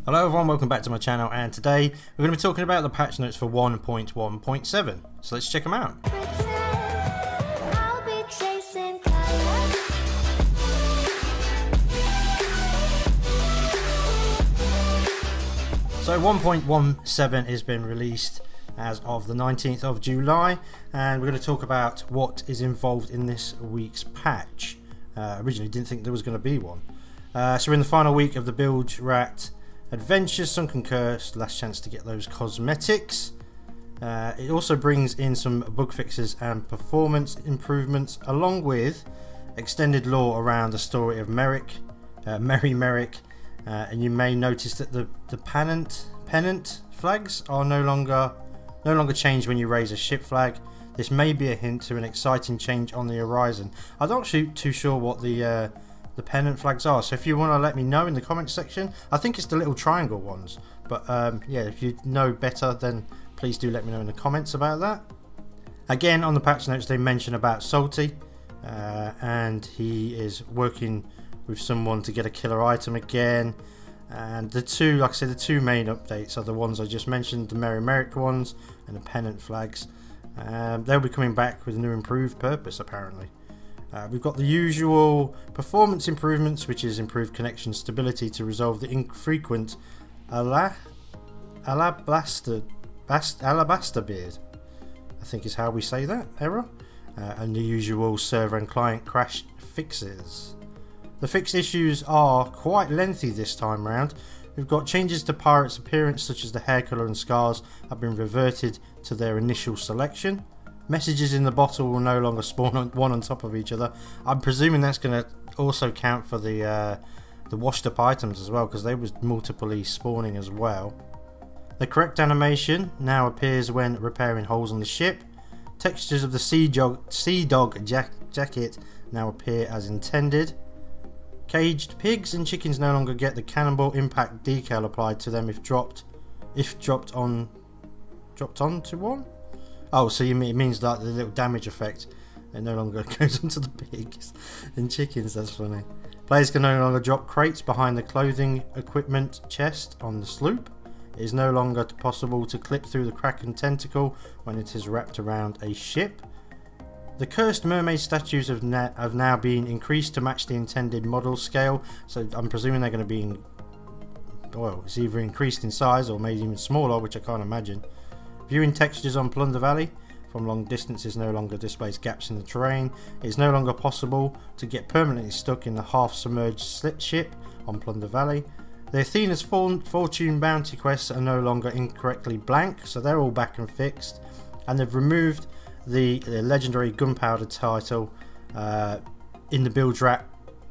Hello everyone, welcome back to my channel, and today we're going to be talking about the patch notes for 1.1.7. So let's check them out. So 1.17 has been released as of the 19th of July, and we're going to talk about what is involved in this week's patch. Originally didn't think there was going to be one. So we're in the final week of the Bilge Rat Adventures, Sunken Curse, last chance to get those cosmetics. It also brings in some bug fixes and performance improvements, along with extended lore around the story of Merry Merrick, and you may notice that the pennant flags are no longer changed when you raise a ship flag. This may be a hint to an exciting change on the horizon. I'm not too sure what the pennant flags are, so if you want to let me know in the comments section. I think it's the little triangle ones, but yeah, if you know better then please do let me know in the comments about that. Again, on the patch notes they mention about Salty, and he is working with someone to get a killer item again. And the two, like I said, the two main updates are the ones I just mentioned, the Merry Merrick ones and the pennant flags. They'll be coming back with a new improved purpose apparently. We've got the usual performance improvements, which is improved connection stability to resolve the infrequent alabaster beard, I think is how we say that, error, and the usual server and client crash fixes. The fixed issues are quite lengthy this time round. We've got changes to pirates' appearance, such as the hair colour and scars have been reverted to their initial selection. Messages in the bottle will no longer spawn one on top of each other. I'm presuming that's going to also count for the washed up items as well, because they was multiply spawning as well. The correct animation now appears when repairing holes on the ship. Textures of the sea dog jacket now appear as intended. Caged pigs and chickens no longer get the cannonball impact decal applied to them if dropped onto one. Oh, so it means that the little damage effect, it no longer goes onto the pigs and chickens. That's funny. Players can no longer drop crates behind the clothing equipment chest on the sloop. It is no longer possible to clip through the kraken tentacle when it is wrapped around a ship. The cursed mermaid statues have now been increased to match the intended model scale, so I'm presuming they're going to be well, it's either increased in size or made even smaller, which I can't imagine. Viewing textures on Plunder Valley from long distances no longer displays gaps in the terrain. It is no longer possible to get permanently stuck in the half-submerged slit ship on Plunder Valley. The Athena's Fortune bounty quests are no longer incorrectly blank, so they're all back and fixed. And they've removed the legendary gunpowder title in the Bilge Rat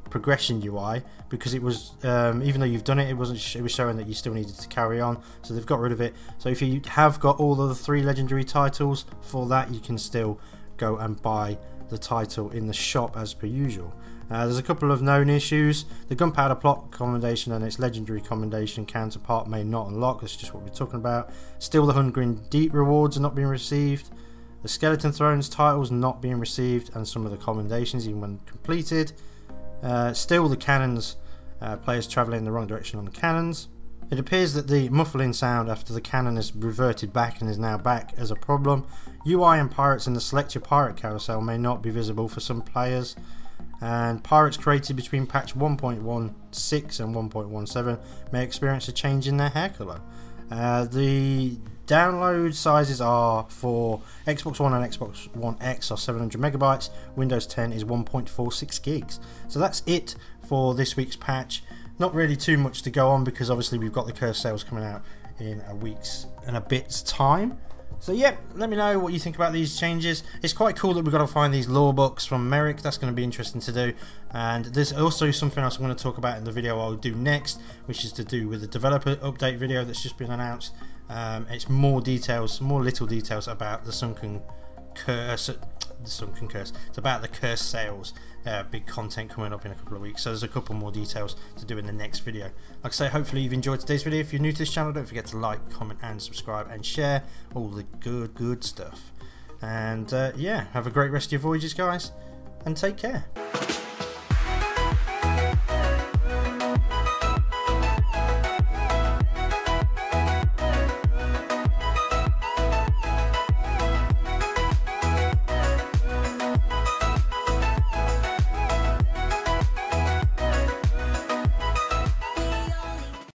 progression UI, because it was even though you've done it, it was showing that you still needed to carry on, so they've got rid of it. So if you have got all of the 3 legendary titles for that, you can still go and buy the title in the shop as per usual. There's a couple of known issues. The gunpowder plot commendation and its legendary commendation counterpart may not unlock. That's just what we're talking about. Still, the Hungry Deep rewards are not being received. The Skeleton Thrones titles not being received, and some of the commendations even when completed. Still, the cannons, players travelling in the wrong direction on the cannons. It appears that the muffling sound after the cannon has reverted back and is now back as a problem. UI and pirates in the Select Your Pirate carousel may not be visible for some players. And pirates created between patch 1.16 and 1.17 may experience a change in their hair colour. The download sizes are for Xbox One and Xbox One X are 700 megabytes, Windows 10 is 1.46 gigs. So that's it for this week's patch. Not really too much to go on, because obviously we've got the curse sales coming out in a week's and a bit's time. So yeah, let me know what you think about these changes. It's quite cool that we've got to find these lore books from Merrick. That's going to be interesting to do. And there's also something else I'm going to talk about in the video I'll do next, which is to do with the developer update video that's just been announced. It's more details, more little details about the Sunken Curse. It's about the curse sales. Big content coming up in a couple of weeks, so there's a couple more details to do in the next video. Like I say, hopefully you've enjoyed today's video. If you're new to this channel, don't forget to like, comment and subscribe and share all the good stuff. And yeah, have a great rest of your voyages, guys, and take care.